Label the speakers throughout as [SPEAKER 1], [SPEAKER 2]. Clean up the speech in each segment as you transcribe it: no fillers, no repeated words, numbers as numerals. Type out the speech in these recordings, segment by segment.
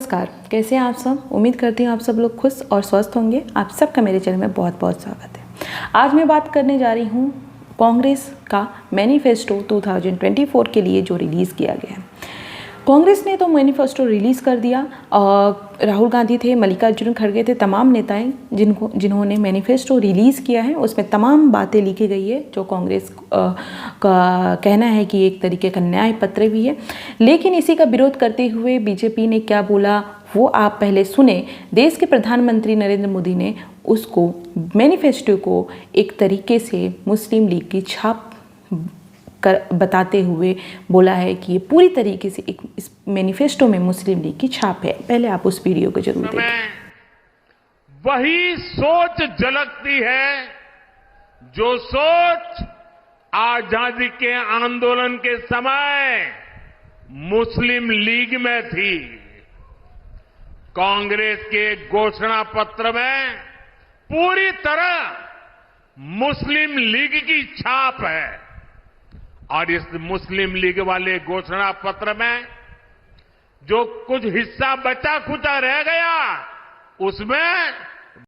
[SPEAKER 1] नमस्कार, कैसे हैं आप सब। उम्मीद करती हूँ आप सब लोग खुश और स्वस्थ होंगे। आप सबका मेरे चैनल में बहुत बहुत स्वागत है। आज मैं बात करने जा रही हूँ कांग्रेस का मैनिफेस्टो 2024 के लिए जो रिलीज़ किया गया है। कांग्रेस ने तो मैनिफेस्टो रिलीज़ कर दिया। राहुल गांधी थे, मल्लिकार्जुन खड़गे थे, तमाम नेताएं जिन्होंने मैनिफेस्टो रिलीज़ किया है उसमें तमाम बातें लिखी गई है जो कांग्रेस का कहना है कि एक तरीके का न्याय पत्र भी है। लेकिन इसी का विरोध करते हुए बीजेपी ने क्या बोला वो आप पहले सुने। देश के प्रधानमंत्री नरेंद्र मोदी ने उसको मैनिफेस्टो को एक तरीके से मुस्लिम लीग की छाप बताते हुए बोला है कि ये पूरी तरीके से एक इस मैनिफेस्टो में मुस्लिम लीग की छाप है। पहले आप उस वीडियो को जरूर देखें।
[SPEAKER 2] वही सोच झलकती है जो सोच आजादी के आंदोलन के समय मुस्लिम लीग में थी। कांग्रेस के घोषणा पत्र में पूरी तरह मुस्लिम लीग की छाप है और इस मुस्लिम लीग वाले घोषणा पत्र में जो कुछ हिस्सा बचा खुचा रह गया उसमें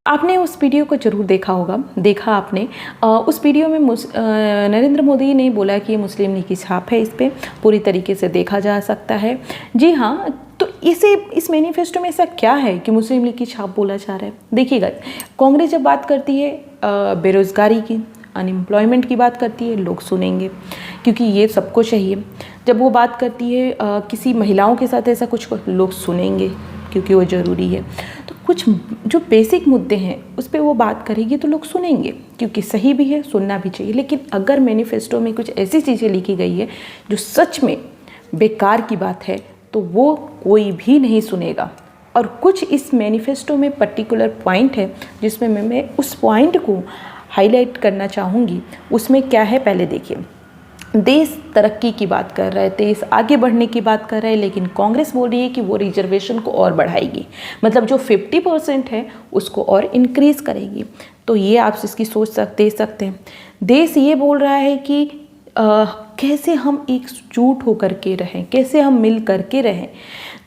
[SPEAKER 1] आपने उस वीडियो को जरूर देखा होगा। देखा आपने उस वीडियो में नरेंद्र मोदी ने बोला कि ये मुस्लिम लीग की छाप है, इस पर पूरी तरीके से देखा जा सकता है। जी हाँ, तो इस मैनिफेस्टो में ऐसा क्या है कि मुस्लिम लीग की छाप बोला जा रहा है। देखिएगा, कांग्रेस जब बात करती है बेरोजगारी की, अनएम्प्लॉयमेंट की बात करती है, लोग सुनेंगे क्योंकि ये सबको चाहिए। जब वो बात करती है किसी महिलाओं के साथ ऐसा कुछ, लोग सुनेंगे क्योंकि वो ज़रूरी है। तो कुछ जो बेसिक मुद्दे हैं उस पर वो बात करेगी तो लोग सुनेंगे क्योंकि सही भी है, सुनना भी चाहिए। लेकिन अगर मैनिफेस्टो में कुछ ऐसी चीज़ें लिखी गई है जो सच में बेकार की बात है तो वो कोई भी नहीं सुनेगा। और कुछ इस मैनिफेस्टो में पर्टिकुलर पॉइंट है जिसमें मैं उस पॉइंट को हाईलाइट करना चाहूँगी। उसमें क्या है, पहले देखिए। देश तरक्की की बात कर रहा है, देश आगे बढ़ने की बात कर रहा है, लेकिन कांग्रेस बोल रही है कि वो रिजर्वेशन को और बढ़ाएगी, मतलब जो 50% है उसको और इंक्रीज़ करेगी। तो ये आप इसकी सोच दे सकते हैं। देश ये बोल रहा है कि कैसे हम एकजुट होकर के रहें, कैसे हम मिल करके रहें।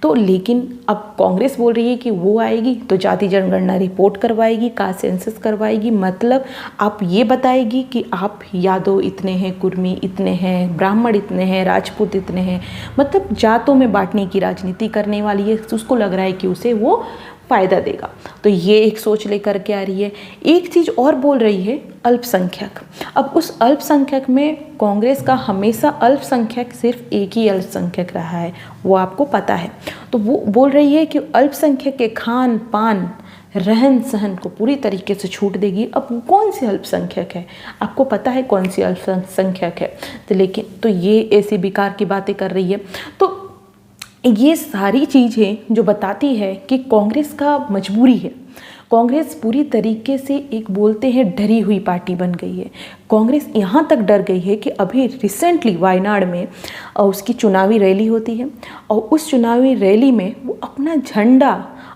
[SPEAKER 1] तो लेकिन अब कांग्रेस बोल रही है कि वो आएगी तो जाति जनगणना रिपोर्ट करवाएगी, कास्ट सेंसस करवाएगी, मतलब आप ये बताएगी कि आप यादव इतने हैं, कुर्मी इतने हैं, ब्राह्मण इतने हैं, राजपूत इतने हैं, मतलब जातों में बांटने की राजनीति करने वाली है। उसको लग रहा है कि उसे वो फ़ायदा देगा। तो ये एक सोच लेकर के आ रही है। एक चीज़ और बोल रही है, अल्पसंख्यक। अब उस अल्पसंख्यक में कांग्रेस का हमेशा अल्पसंख्यक सिर्फ एक ही अल्पसंख्यक रहा है, वो आपको पता है। तो वो बोल रही है कि अल्पसंख्यक के खान पान रहन सहन को पूरी तरीके से छूट देगी। अब कौन सी अल्पसंख्यक है, आपको पता है कौन सी अल्पसंख्यक है। तो लेकिन तो ये ऐसी बेकार की बातें कर रही है। तो ये सारी चीज़ें जो बताती है कि कांग्रेस का मजबूरी है। कांग्रेस पूरी तरीके से एक बोलते हैं डरी हुई पार्टी बन गई है। कांग्रेस यहाँ तक डर गई है कि अभी रिसेंटली वायनाड में उसकी चुनावी रैली होती है और उस चुनावी रैली में वो अपना झंडा,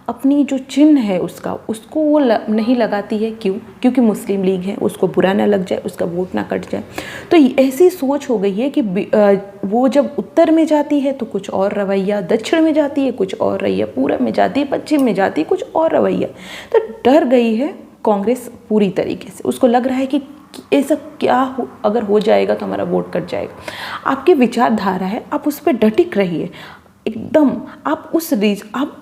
[SPEAKER 1] अपनी जो चिन्ह है उसको वो नहीं लगाती है। क्यों? क्योंकि मुस्लिम लीग है, उसको बुरा ना लग जाए, उसका वोट ना कट जाए। तो ऐसी सोच हो गई है कि वो जब उत्तर में जाती है तो कुछ और रवैया, दक्षिण में जाती है कुछ और रवैया, पूरब में जाती है, पश्चिम में जाती है कुछ और रवैया। तो डर गई है कांग्रेस पूरी तरीके से। उसको लग रहा है कि ऐसा क्या अगर हो जाएगा तो हमारा वोट कट जाएगा। आपकी विचारधारा है, आप उस पर डटिक रहिए एकदम। आप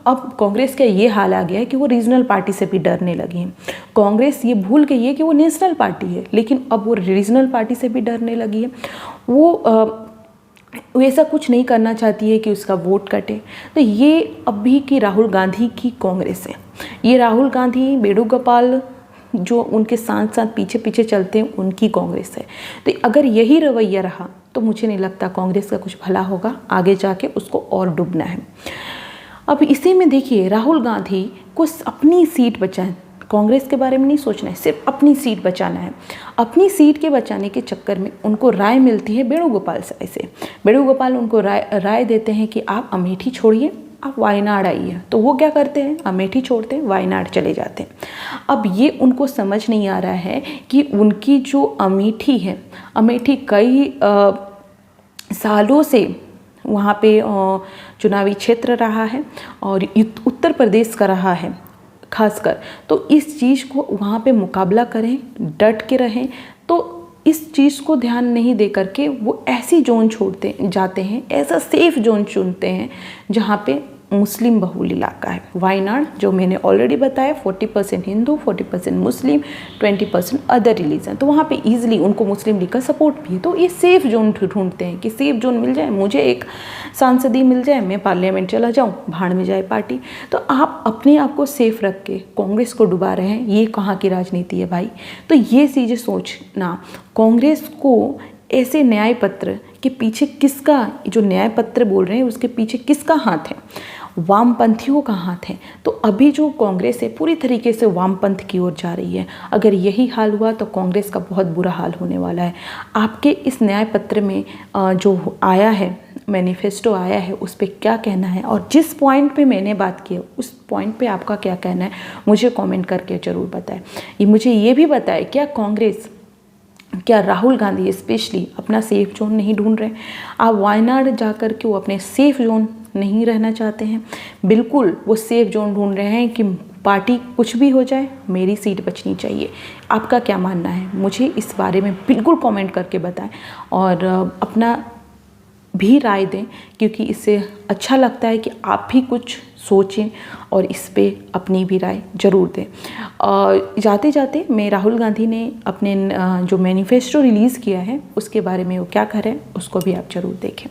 [SPEAKER 1] अब कांग्रेस का ये हाल आ गया है कि वो रीजनल पार्टी से भी डरने लगी है। कांग्रेस ये भूल गई है कि वो नेशनल पार्टी है, लेकिन अब वो रीजनल पार्टी से भी डरने लगी है। वो ऐसा कुछ नहीं करना चाहती है कि उसका वोट कटे। तो ये अभी की राहुल गांधी की कांग्रेस है। ये राहुल गांधी, वेणुगोपाल जो उनके साथ साथ पीछे पीछे चलते हैं, उनकी कांग्रेस है। तो अगर यही रवैया रहा तो मुझे नहीं लगता कांग्रेस का कुछ भला होगा। आगे जाके उसको और डूबना है। अब इसी में देखिए, राहुल गांधी को अपनी सीट बचाए, कांग्रेस के बारे में नहीं सोचना है, सिर्फ अपनी सीट बचाना है। अपनी सीट के बचाने के चक्कर में उनको राय मिलती है वेणुगोपाल से। वेणुगोपाल उनको राय देते हैं कि आप अमेठी छोड़िए, आप वायनाड आइए। तो वो क्या करते हैं, अमेठी छोड़ते हैं, वायनाड चले जाते हैं। अब ये उनको समझ नहीं आ रहा है कि उनकी जो अमेठी है, अमेठी कई सालों से वहाँ पे चुनावी क्षेत्र रहा है और उत्तर प्रदेश का रहा है खासकर, तो इस चीज़ को वहाँ पे मुकाबला करें, डट के रहें। तो इस चीज़ को ध्यान नहीं दे करके वो ऐसी जोन छोड़ते जाते हैं, ऐसा सेफ जोन चुनते हैं जहाँ पे मुस्लिम बहुल इलाका है। वायनाड जो मैंने ऑलरेडी बताया 40% हिंदू, 40% मुस्लिम, 20% अदर रिलीजन, तो वहाँ पे इजीली उनको मुस्लिम लीग का सपोर्ट भी है। तो ये सेफ जोन ढूंढते हैं कि सेफ जोन मिल जाए, मुझे एक सांसदी मिल जाए, मैं पार्लियामेंट चला जाऊँ, भाड़ में जाए पार्टी। तो आप अपने आप को सेफ रख के कांग्रेस को डुबा रहे हैं, ये कहाँ की राजनीति है भाई। तो ये चीज़ें सोचना, कांग्रेस को ऐसे न्याय पत्र के पीछे किसका, जो न्याय पत्र बोल रहे हैं उसके पीछे किसका हाथ है, वामपंथियों का हाथ है। तो अभी जो कांग्रेस है पूरी तरीके से वामपंथ की ओर जा रही है। अगर यही हाल हुआ तो कांग्रेस का बहुत बुरा हाल होने वाला है। आपके इस न्याय पत्र में जो आया है, मैनिफेस्टो आया है, उस पर क्या कहना है, और जिस पॉइंट पे मैंने बात की उस पॉइंट पे आपका क्या कहना है, मुझे कमेंट करके ज़रूर बताएं। मुझे ये भी बताएं क्या राहुल गांधी स्पेशली अपना सेफ जोन नहीं ढूंढ रहे? आप वायनाड जाकर के वो अपने सेफ जोन नहीं रहना चाहते हैं? बिल्कुल वो सेफ जोन ढूंढ रहे हैं कि पार्टी कुछ भी हो जाए, मेरी सीट बचनी चाहिए। आपका क्या मानना है, मुझे इस बारे में बिल्कुल कमेंट करके बताएं और अपना भी राय दें, क्योंकि इससे अच्छा लगता है कि आप भी कुछ सोचें और इस पे अपनी भी राय ज़रूर दें। जाते जाते मैं राहुल गांधी ने अपने जो मैनिफेस्टो रिलीज़ किया है उसके बारे में वो क्या कह रहे हैं उसको भी आप ज़रूर देखें।